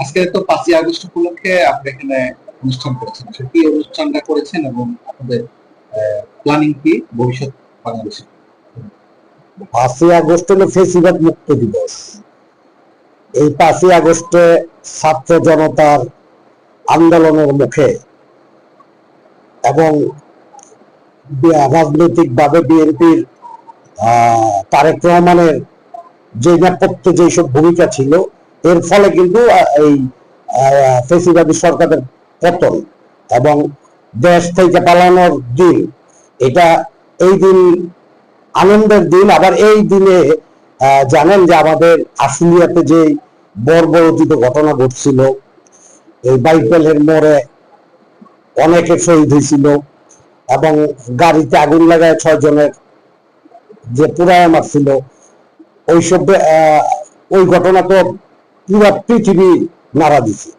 আজকে তো 5ই আগস্ট উপলক্ষে আপনি এখানে অনুষ্ঠান করেছেন, কি অনুষ্ঠানটা করেছেন এবং আপনাদের প্ল্যানিং কি ভবিষ্যৎ বাংলাদেশে? 5ই আগস্ট হলো ফেসিবাদ মুক্ত দিবস। এই 5ই আগস্টে ছাত্র জনতার আন্দোলনের মুখে এবং রাজনৈতিকভাবে বিএনপির তারেক রহমানের যে নেপথ্যে যেসব ভূমিকা ছিল, এর ফলে কিন্তু এই ফেসিবাদী সরকারের পতন এবং দেশ থেকে পালানোর দিন, এটা এই দিন আনন্দের দিন। আবার এই দিনে জানেন যে আমাদের আশুলিয়াতে যে বর্বরোচিত ঘটনা ঘটছিল, এই বাইপেলের মোড়ে অনেকে শহীদ হয়েছিল এবং গাড়িতে আগুন লাগায় 6 জনের যে পুরায় মারছিল, ওইসব ওই ঘটনা তো পুরো পৃথিবী নাড়া দিছে।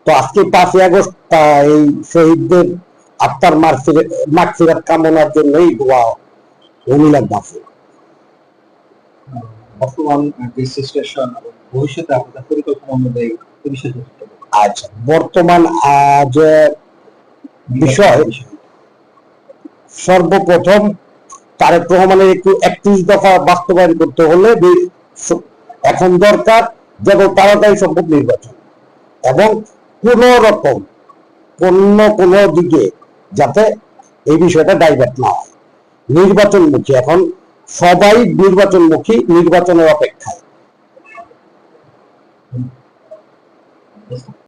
তো আজকে 5ই আগস্ট এই শহীদদের আত্মার মাগফিরাত কামনার জন্যই দোয়া অমিলাদ মাহফিল। বর্তমান যে সিচুয়েশন এবং ভবিষ্যতে আপনাদের পরিকল্পনা অনুযায়ী এই বিষয়টা কি? আচ্ছা, বর্তমান যে বিষয়, সর্বপ্রথম তারেক রহমানের একটু 31 দফা বাস্তবায়ন করতে হলে এখন দরকার যত তাড়াতাড়ি সম্ভব নির্বাচন, এবং কোন রকম কোন দিকে যাতে এই বিষয়টা ডাইভার্ট না হয়। নির্বাচনমুখী, এখন সবাই নির্বাচনমুখী, নির্বাচনের অপেক্ষায়।